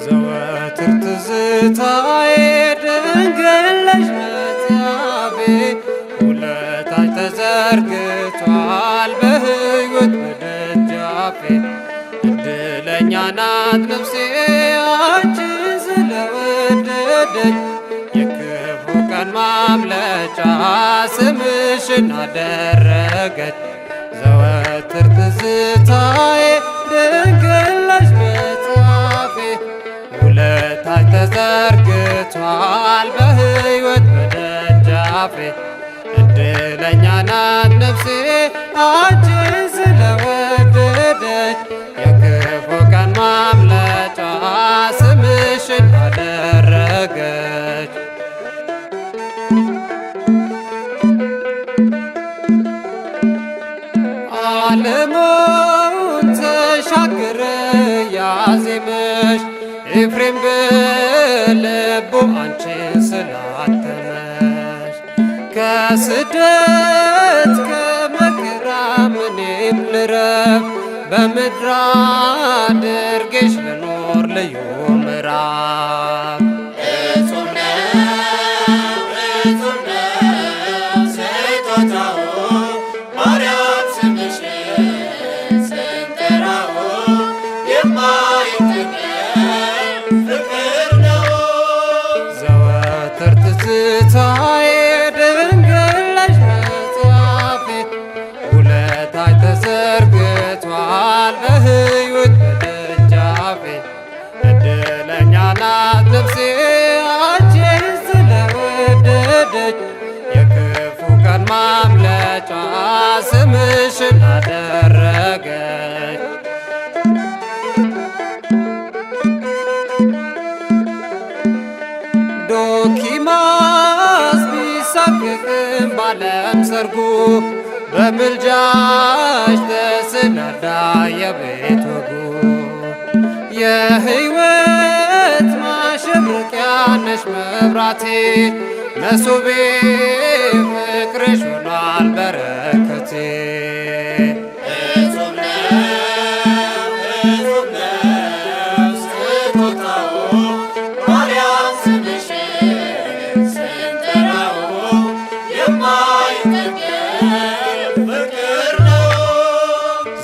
ዘወትር ትዝታዬ ድንግል ነሽ መትያፌ ውለታሽ ተዘርግቷል በሕይወት በደጃፌ እድለኛ ናት ነፍሴ አንቺን ስለወደደች የክፉ ቀን ማምለጫ ስምሽን አደረገች። ዘወትር ትዝታዬ ድንግል ነሽ መትያፌ ውለታሽ ተዘርግቷል በሕይወት በደጃፌ እድለኛ ናት ነፍሴ አንቺን ስለወደደች የክፉ ቀን ማምለጫ ስምሽን አደረገች። ዓለሙን ተሻገረ ያዜመሽ ኤፍሬም በልቡ አንቺን ስላተመሽ ከስደት ከመከራ እኔም ልረፍ በምድር አድርጌሽ ልኖር ልዩ ምዕራፍ። እጹብ ነው ስጦታው ማርያም ስምሽን ስንጠራው የማይጠገብ ፍቅር ነው። ዘወትር ትዝታዬ ድንግል ነሽ መትያፌ ውለታሽ ተዘርግቷል በሕይወት በደጃፌ እድለኛ ናት ነፍሴ አንቺን ስለወደደች የክፉ ቀን ማምለጫ ስምሽን አደረገች። ዶኪማስ ቢሳቀቅም ባለም ሰርጉ በምልጃሽ ተሰናዳ የቤት ወጉ የሕይወት ማሸብረቂያ ነሽ መብራቴ መሶቤ ፍቅርሽ ሆኗል በረከቴ። እጹብ ነው ስጦታው ማርያም ስምሽን ስንጠራው የማይጠገብ ፍቅር ነው።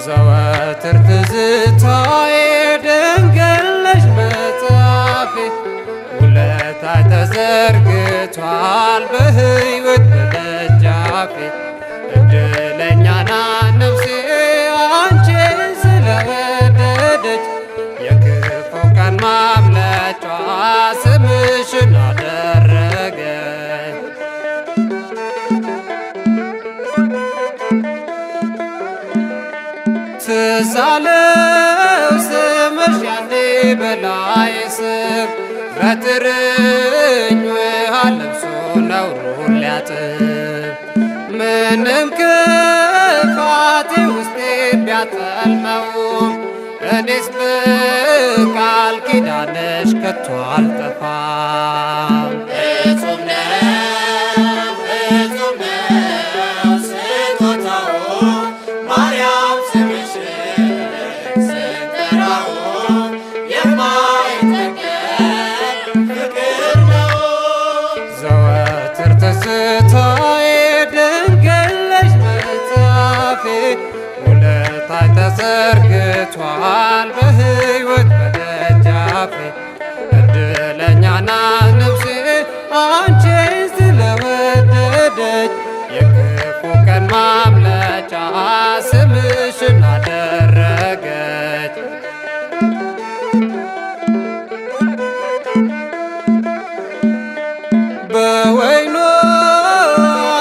ዘወትር ትዝታዬ ድንግል ነሽ መትያፌ ውለታሽ ተዘርግቷል በሕይወት በደጃፌ እድለኛ ናት ነፍሴ አንቺን ስለወደደች የክፉ ቀን ማምለጫ ስምሽን አደረገች። ትዝ አለው ስምሽ ያኔ በላይ ስም በትርኝ ውሃ ለብሶ ነውሩን ሊያጥብ ምንም ክፋቴ ውስጤ ቢያጠልመውም እኔስ በቃል ኪዳንሽ ከቶ አልጠፋም። እጹብ ነው ስጦታው ማርያም ስምሽን ስንጠራው የማይጠገብ ፍቅር ነው። ዘወትር ትዝታዬ ድንግል ነሽ መትያፌ ውለታሽ ተዘርግቷል በሕይወት በደጃፌ እድለኛ ናት ነፍሴ አንቺን ስለወደደች የክፉ ቀን ማምለጫ ስምሽን አደረገች። በወይኑ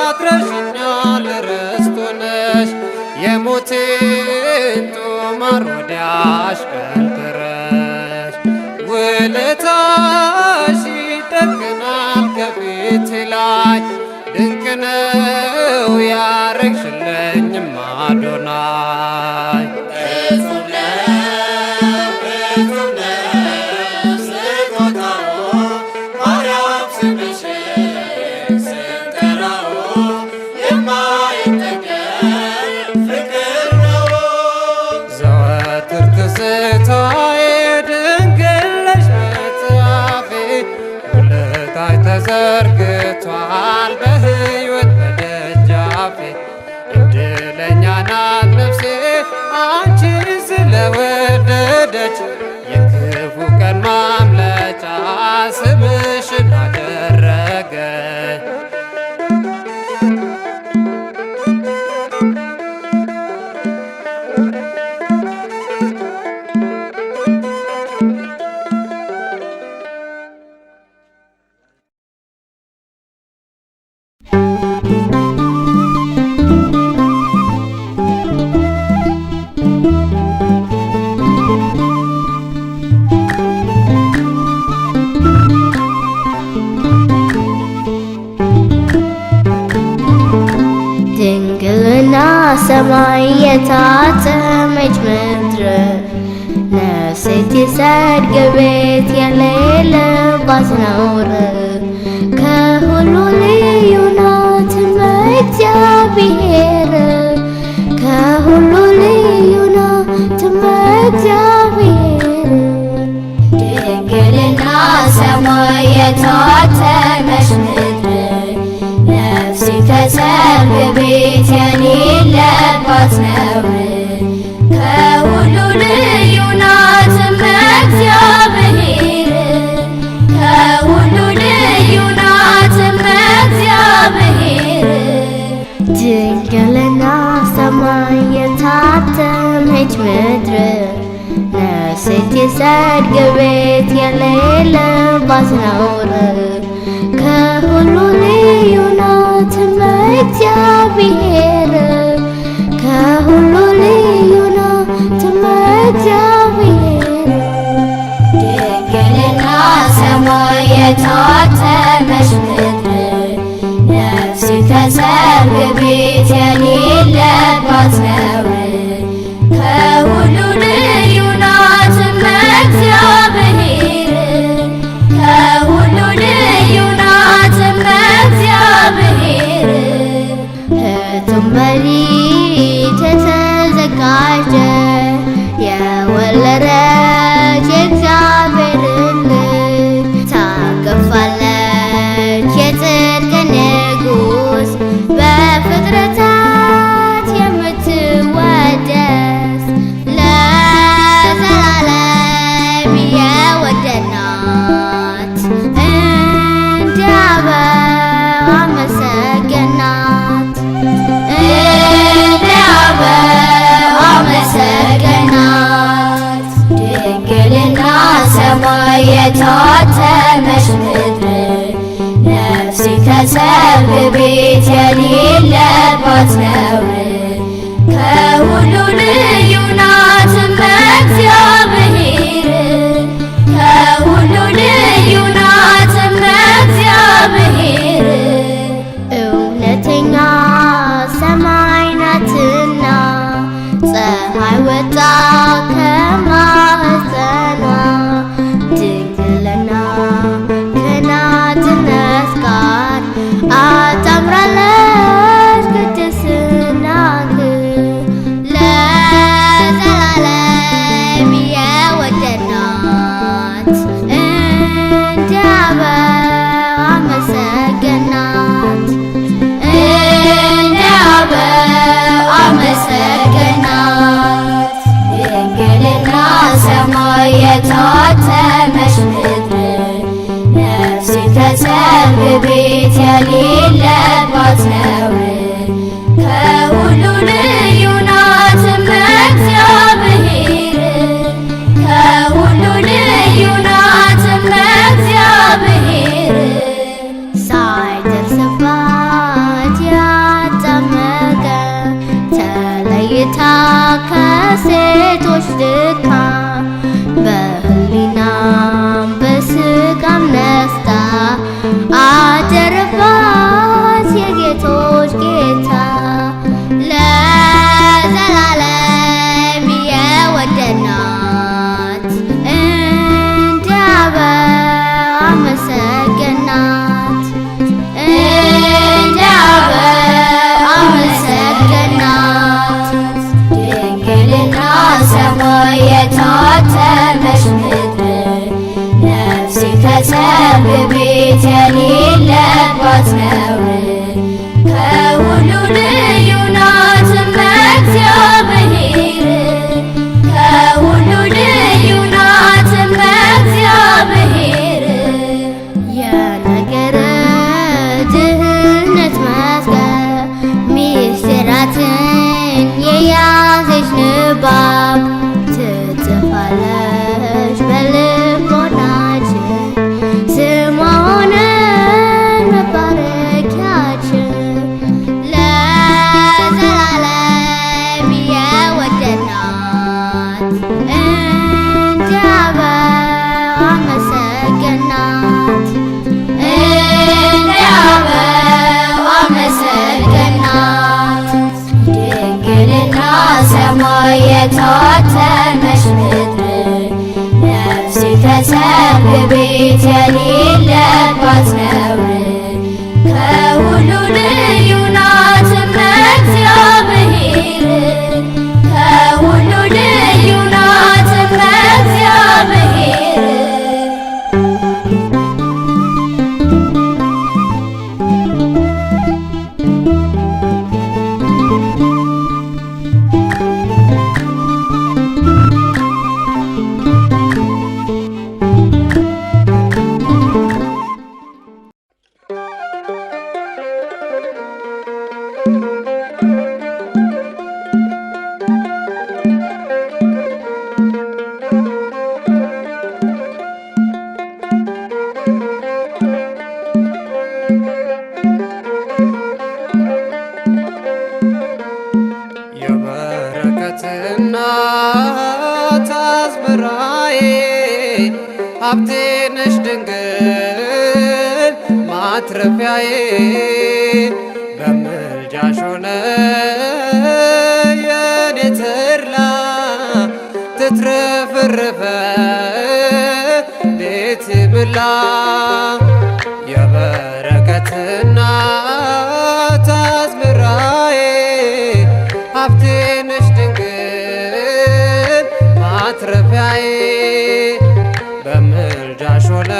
አድረሽኛል ርስት ሆነሽ የሞቴን ጦማር ወዲያሽ ቀንጥረሽ ውለታሽ ይጠግናል ከፊቴ ላይ ድንቅ ነው ያረግሽልኝም አዶናይ እጹብ ነው ስጦታው ማርያም ስምሽን ስንጠራው የማይጠገብ ፍቅር ነው። ዘወትር ትዝታዬ ድንግል ነሽ መጽሐፌ ውለታሽ ተዘርግቷል በሕይወት በደጃፌ እድለኛ ናት ነፍሴ አንቺን ስለወደደች የክፉ ቀን ማምለጫ ስምሽን አደረገች። ድንግልና ሰማይ የታተመች ምድር ነፍሴ ትሰግድ ቤት የሌለባት ነውር ከሁሉ ልዩ ናት እመእግዚአብሔር ከሁሉ ልዩ ናት እመእግዚአብሔር ድንግልና ሰማይ የታተመች ምድር ነፍሴ ከሰርግ ቤት የሌለባት ነውር ከሁሉ ልዩ ናት እመእግዚአብሔር ከሁሉ ልዩ ናት እመእግዚአብሔር ድንግልና ሰማይ የታተመች ምድር ነፍሴ ትሰግድ ቤት የሌለባት ነውር ከሁሉ ልዩ ናት እመእግዚአብሔር ከሁሉ ልዩ ናት እመእግዚአብሔር ድንግልና ሰማይ የታተመች ምድር ነፍሴ ከሰርግ ቤት የሌለባት ነውር ከሁሉ ልዩ ናት እመእግዚአብሔር ከሁሉ ልዩ ናት እመእግዚአብሔር ሕቱም በሊት የተዘጋጀ የወለደች የእግዚአብሔርን ልጅ ታቅፋለች የጽድቅ ንጉሥ በፍጥረታት የምትወደስ ለዘላለም የወደድናት እንደ አበባ አመሰገናት እንደ አበባ አመሰገናት። ድንግልና ሰማይ የታተመች ምድር ነፍሴ ከሰርግ ቤት የሌለባት ነውር ከሁሉ ልዩ ናት እመእግዚአብሔር ከሁሉ ልዩ ናት እመእግዚአብሔር እውነተኛ ሰማይ ናትና ፀሐይ ወጣ ከማኅፀኗ ድንግልና ከናትነት ጋር አጣምራለች ቅድስና ለዘላለም የወደድናት እንደ አበባ አመሰገናት እንደ አበባ አመሰገናት። ድንግልና ሰማይ የታተመች ምድር ነፍሴ ከሰርግ ቤት የሌለባት ነውር ከሁሉ ልዩ ናት እመእግዚአብሔር ከሁሉ ልዩ ናት እመእግዚአብሔር ሳይደርስባት ያጣመቀ ተለይታ ከሴቶች ድካም በሕሊናም በሥጋም ነስታ አደረባት ቤት የሌለባት ነውር ከሁሉ ልዩ ናት እመእግዚአብሔር ከሁሉ ልዩ ናት እመእግዚአብሔር የነገረ ድህነት መዝገብ ሚስጥራትን የያዘች ንባብ ትጽፋለች በልቦናችን ስሟ ሆነን መባረኪያችን ለዘላለም የወደድናት እንደ አበባ አመሰገናት እንደ አበባ አመሰገናት ድንግልና ሰማይ የታተመች ምድር ነፍሴ ከሰብ ቤት የሌለባት ነውር ከሁሉ ልዩ ናት እመእግዚአብሔር ከሁሉ ልዩ ናት እመእግዚአብሔር የበረከት እናት አዝመራዬ ሀብቴ ነሽ ድንግል ማትረፊያዬ በምልጃሽ ሆነ የኔ ተድላ ትትረፈረፈ ቤቴ ምላ የበረከት እናት አዝመራዬ ሀብቴ ነሽ ድንግል ማትረፊያዬ በምልጃሽ ሆነ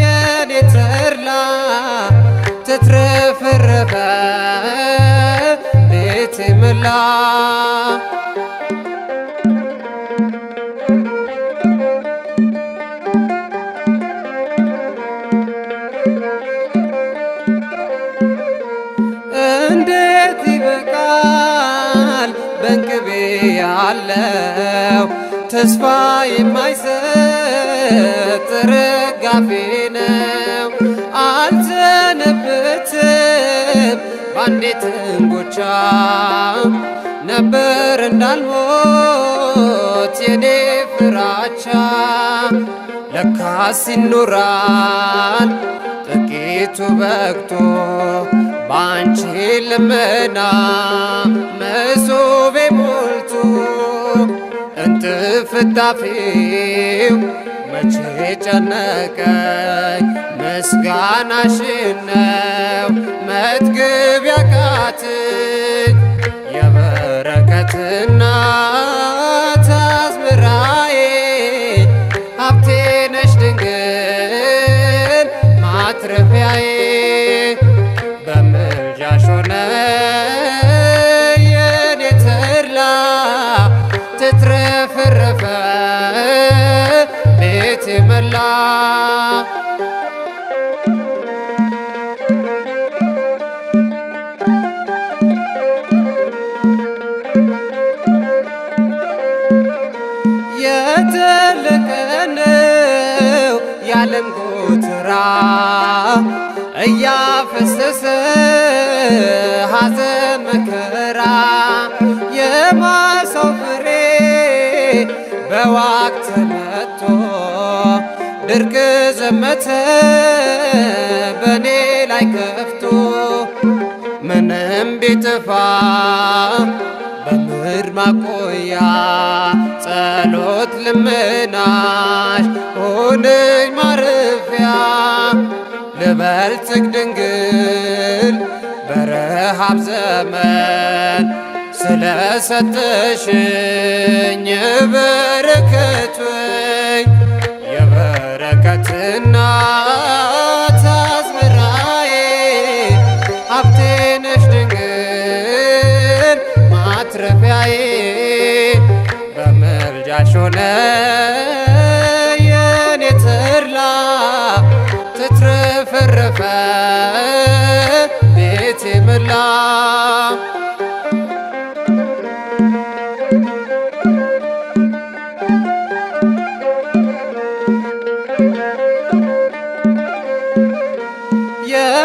የኔ ተድላ ትትረፈረፈ ቤቴ ምላ እንዴት ይበቃል በእንቅቤ ያለው ተስፋ የማይሰጥ ርጋፌ ነው። አልዘነበትም ባንዲት እንጎቻ ነበር እንዳልሞት የኔ ፍራቻ ለካስ ይኖራል ጥቂቱ በቅቶ ባንቺ ልመና መሶቤ ሞልቶ እንትፍታፊው መቼ ጨነቀኝ ምስጋናሽን ነው መጥግብ ያቃተኝ የበረከት እናት አዝመራዬ ሀብቴ ነሽ ድንግል ማትረፊያዬ በምልጃሽ ሆነ የኔ ተድላ ትትረፈረፈ ቤቴ መላ የተለቀ ነው ያለም ጎተራ እያፈሰሰ ሐዘን መከራ የማሳው ፍሬ በዋግ ተመቶ ድርቅ ዘመተ በኔ ላይ ከፍቶ ምንም ቢጠፋ በምድር ማቆያ ጸሎት ልመናሽ ሆነኝ ማረፊያ ልበልጽግ ድንግል በረሃብ ዘመን ስለሰጠሽኝ የበረከት ወይን በረከትና አዝመራዬ ሀብቴ ነሽ ድንግል ማትረፊያዬ በምልጃሽ ሆነ የኔ ተድላ ትትረፈረፈ ቤቴ ሞላ።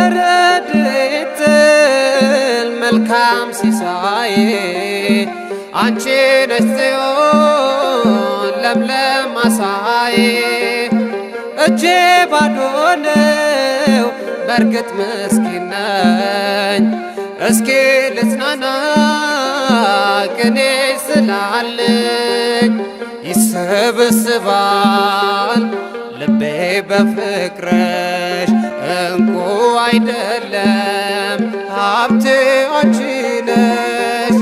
የረድኤት መልካም ሲሳዬ አንቺ ነሽ ጽዮን ለምለም ማሳዬ እጄ ባዶ ነው በርግጥ ምስኪን ነኝ እስኪ ልጽናና ቅኔ ስላለኝ ይሰበስባል ልቤ በፍቅርሽ እንቁ አይደለም ሀብቴ አንቺ ነሽ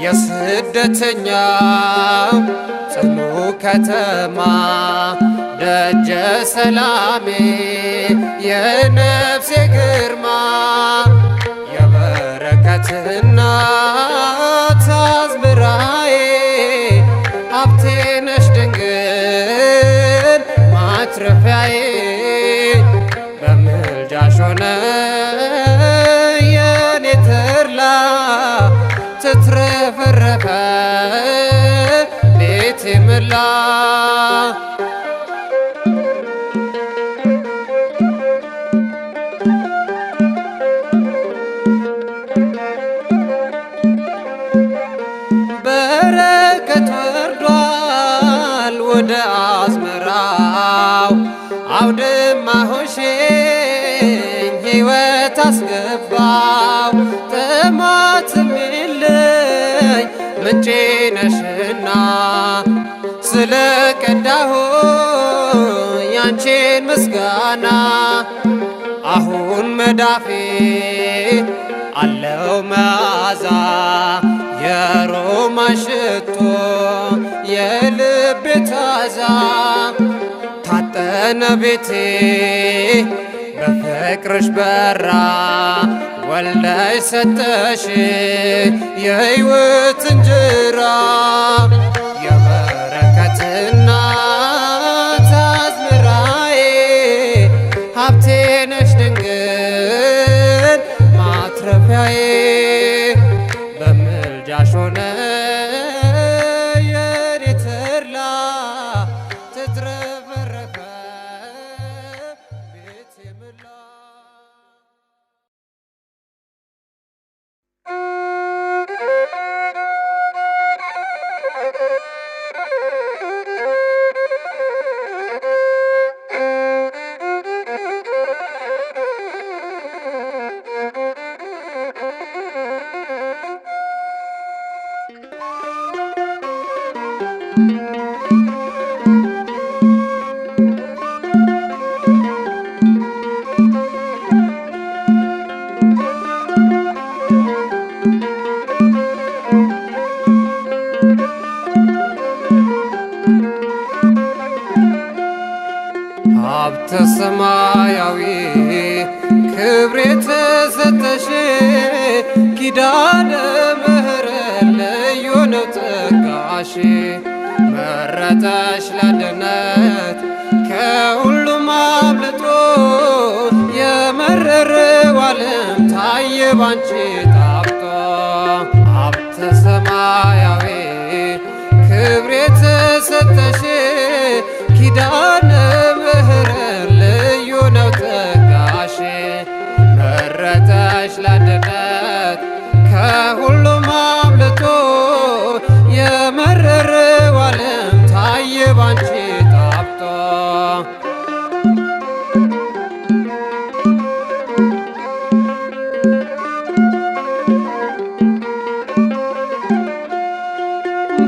የስደተኛው ጽኑ ከተማ ደጀ ሰላሜ የነፍሴ ግርማ የበረከት እናት አዝመራዬ ሀብቴ ነሽ ድንግል ማትረፊያዬ በምልጃሽ ሆነ የኔ ተድላ ትትረፈረፈ ቤቴ ሞላ። በረከት ወርዷል ወደ አዝመራው አውድማ ሆንሽኝ ሕይወት አስገባው ጥማትም የለኝ ምንጬ ነሽና ስለ ቀዳሁ ያንቺን ምስጋና አሁን መዳፌ አለው መዓዛ የሮማን ሽቶ የልቤ ታዛ ታጠነ ቤቴ በፍቅርሽ በራ ወልደሽ ሰጠሽ የሕይወት እንጀራ የበረከት እናት አዝመራዬ ሀብቴ ነሽ ድንግል ማትረፊያዬ በምልጃሽ ሆነ የኔ ተድላ ትትረፈረፈ ቤቴ ሞላ። ሀብተ ሰማያዊ ክብር የተሰጠሽ ኪዳነ ምሕረት ልዩ ነው ጸጋሽ መረጠሽ ለድነት ከሁሉም አብልጦ የመረረው ዓለም ታየ ባንቺ ጣፍጦ ሀብተ ሰማያዊ ክብር የተሰጠሽ ኪዳነ ምሕረት ልዩ ነው ጸጋሽ መረጠሽ ለድነት ከሁሉም አብልጦ የመረረው ዓለም ታየ ባንቺ ጣፍጦ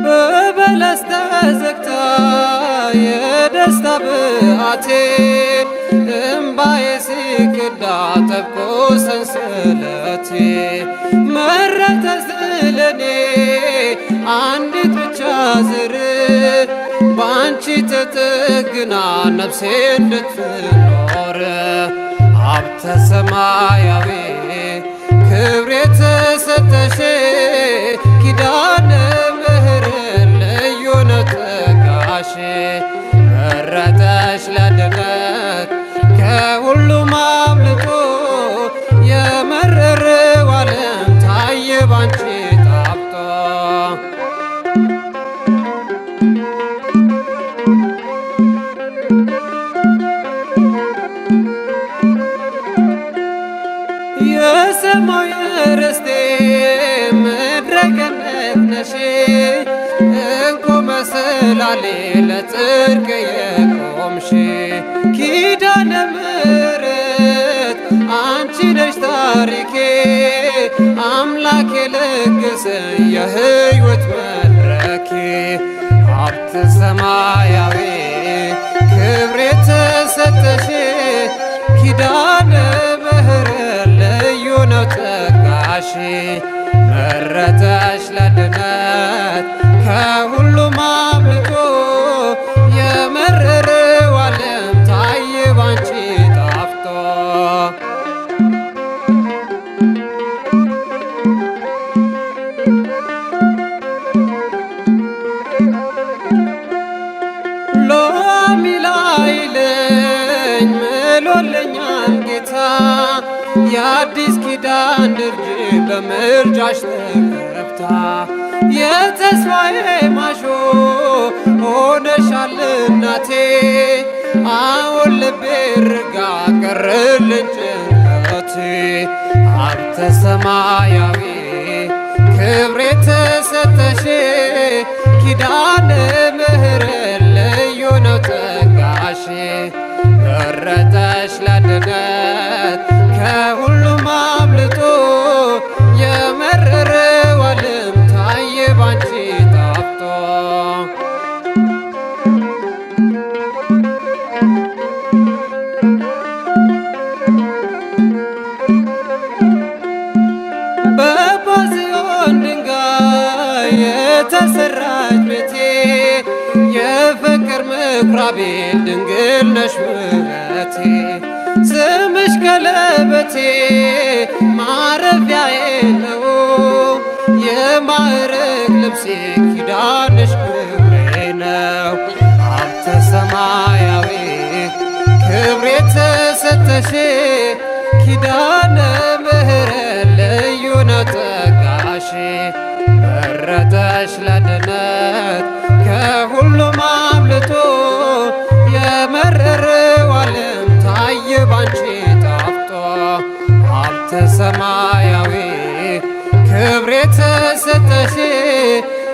በበለስ ተዘግታ የደስታ ብዓቴ እምባዬ ሲቀዳ ጠብቆ ሰንሰለቴ መረጠሽ ለኔ አንዲት ብቻ ዘር በአንቺ ተጠግና ነፍሴ እንድትኖር ሀብተ ሰማያዊ ክብር የተሰጠሽ ኪዳነ ምሕረት ልዩ ነው ጸጋሽ መረጠሽ ለድነት ከሁሉም አብልጦ የመረረው ዓለም ታየ ባንቺ ጣፍጦ የሰማይ ርስቴ ምድረ ገነት ነሽ እንቁ መሰላሌ ለጽድቅ የቆምሽ ኪዳነ ምሕረት አንቺ ነሽ ታሪኬ አምላክ የለገሰኝ የሕይወት መድረኬ ሀብተ ሰማያዊ ክብር የተሰጠሽ ኪዳነ ምሕረት ልዩ ነው ጸጋሽ መረጠሽ ለድነት ከሁሉም አብልጦ የመረረው ዓለም ታየ ባንቺ ጣፍጦ ሎሚ ላይለኝ ምሎልኛል ጌታ የአዲስ ኪዳን ድርጅ በምልጃሽ ተከፍታ የተስፋዬ ማሾ ሆነሻል እናቴ አሁን ልቤ ርጋ ቀረልኝ ጭንቀቴ ሀብተ ሰማያዊ ክብር የተሰጠሽ ኪዳነ ምሕረት ልዩ ነው ጸጋሽ መረጠሽ ለድነት ከሁሉም አብልጦ የመረረው ዓለም ታየ ባንቺ ጣፍጦ በባዝዮን ድንጋይ የተሰራች ቤቴ የፍቅር ምኵራቤ ድንግል ነሽ ምሕረቴ ስምሽ ቀለበቴ ማረፊያዬ ነው የማዕረግ ልብሴ ኪዳንሽ ክብሬ ነው ሀብተ ሰማያዊ ክብር የተሰጠሽ ኪዳነ ምሕረት ልዩ ነው ጸጋሽ መረጠሽ ለድነት ከሁሉም አብልጦ የመረረው ዓለም ታየ ባንቺ ጣፍጦ ሀብተ ሰማያዊ ክብር የተሰጠሽ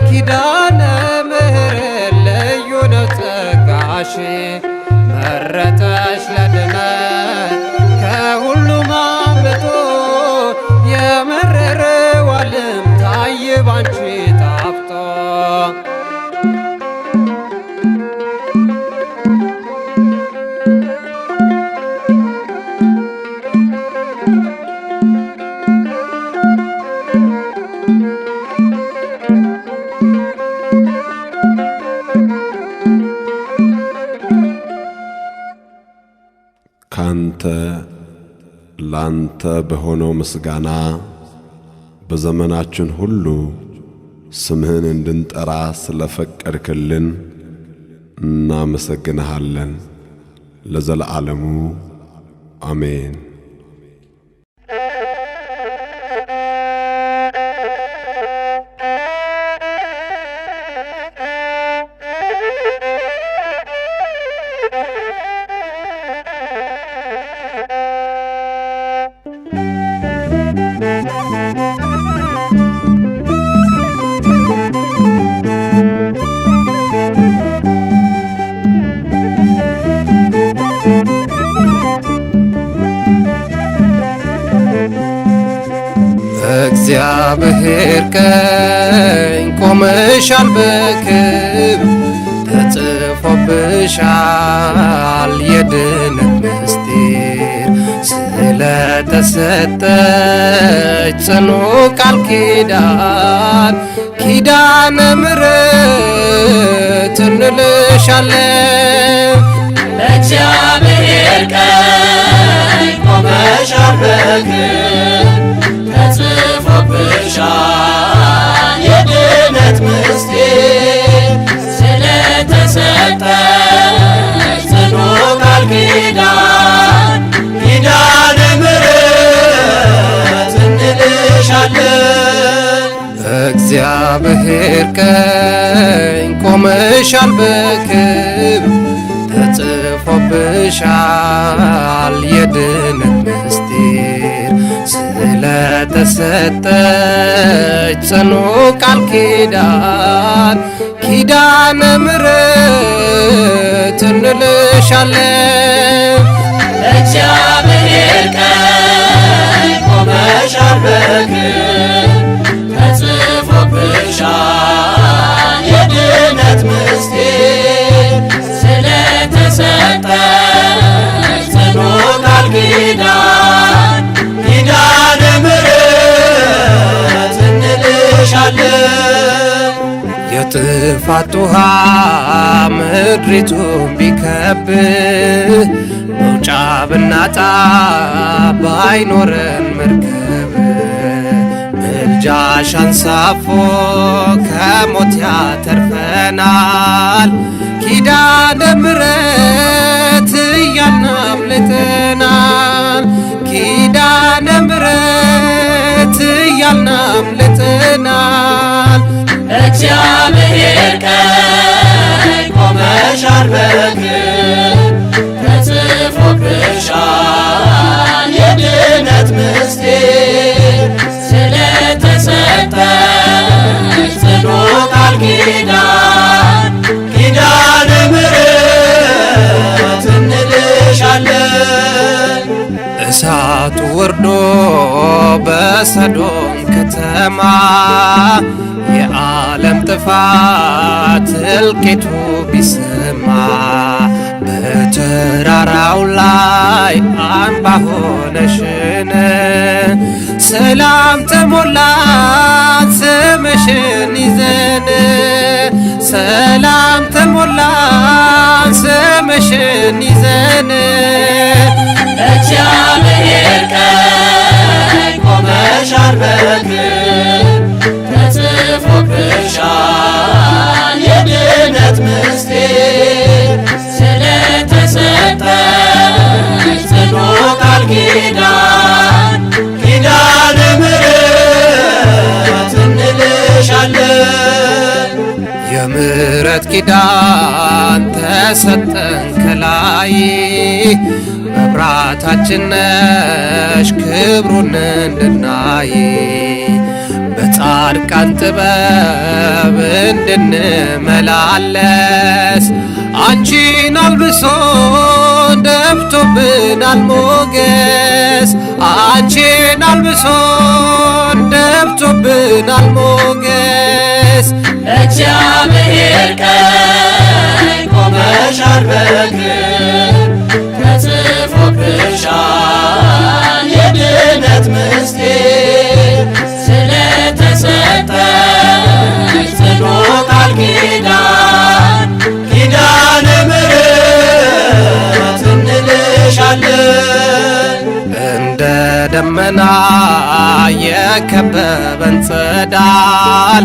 ኪዳነ ምሕረት ልዩ ነው ጸጋሽ መረጠሽ ለድነት ከሁሉም አብልጦ የመረረው ዓለም ታየ ባንቺ ጣፍጦ ካንተ ላንተ በሆነው ምስጋና በዘመናችን ሁሉ ስምህን እንድንጠራ ስለፈቀድክልን እናመሰግንሃለን። ለዘለዓለሙ አሜን። እግዚአብሔር ቀኝ ቆመሻል በክብር ተጽፎብሻል የድነት ምስጢር ስለ ስለተሰጠች ጽኑ ቃል ኪዳን ኪዳነ ምሕረት እንልሻለን። በእግዚአብሔር ቀኝ ቆመሻል በክብር ተጽፎብሻል የድነት ምስጢር ስለተሰጠሽ ጽኑ ቃል ኪዳን ኪዳነ ምሕረት እንልሻለን። በእግዚአብሔር ቀኝ ቆመሻል በክብር ተጽፎብሻል የድነት ምስጢር ስለተሰጠች ጽኑ ቃል ኪዳን ኪዳነ ምሕረት እንልሻለን። በእግዚአብሔር ቀኝ ቆመሻል በክብር ተጽፎብሻል የድነት ምስጢር ስለተሰጠሽ ጽኑ ቃል ኪዳን ኪዳነ ምሕረት እንልሻለን። የጥፋት ውሃ ምድሪቱን ቢከብ መውጫ ብናጣ ባይኖረን መርከብ ምልጃሽ አንሳፎ ከሞት ያተርፈናል። ኪዳነ ምሕረት እያልን አምልጠናል። ኪዳነ ምሕረት እያልን አምልጠናል። በእግዚአብሔር ቀኝ ቆመሻል በክብር ተጽፎብሻል የድነት ምስጢር ስለተሰጠሽ ጽኑ ቃል ኪዳን ኪዳነ ምሕረት እንልሻለን። እሳቱ ወርዶ በሰዶም ከተማ የዓለም ጥፋት እልቂቱ ቢሰማ በተራራው ላይ አምባ ሆነሽን ሰላም ተሞላን ስምሽን ይዘን ሰላም ተሞላን ስምሽን ይዘን በእግዚአብሔር ቀኝ ቆመሻል በክብር ተጽፎብሻል የድነት ምስጢር ስለተሰጠሽ ጽኑ ቃል ኪዳን ኪዳነ ምሕረት እንልሻለን። የምሕረት ኪዳን ተሰጠን ከላይ መብራታችን ነሽ ክብሩን እንድናይ በጻድቃን ጥበብ እንድንመላለስ አንቺን አልብሶ ደብቶብናል ሞገስ አንቺን አልብሶ ደብቶብናል ሞገስ። በእግዚአብሔር ቀኝ ቆመሻል በክብር ተጽፎብሻል የድነት ምስጢር ስለተሰጠሽ ጽኑ ቃል ኪዳን ኪዳነ ምሕረት እንልሻለን። እንደ ደመና የከበበን ጸዳል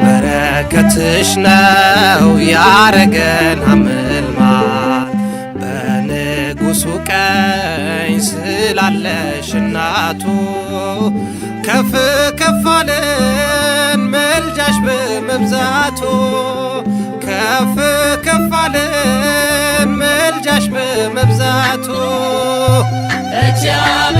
በረከትሽ ነው ያረገን አምልማል በንጉሡ ቀኝ ስላለሽ እናቱ ከፍ ከፍ አለን መልጃሽ በመብዛቱ ከፍ ከፍ አለን መልጃሽ በመብዛቱ እግዚአብሔር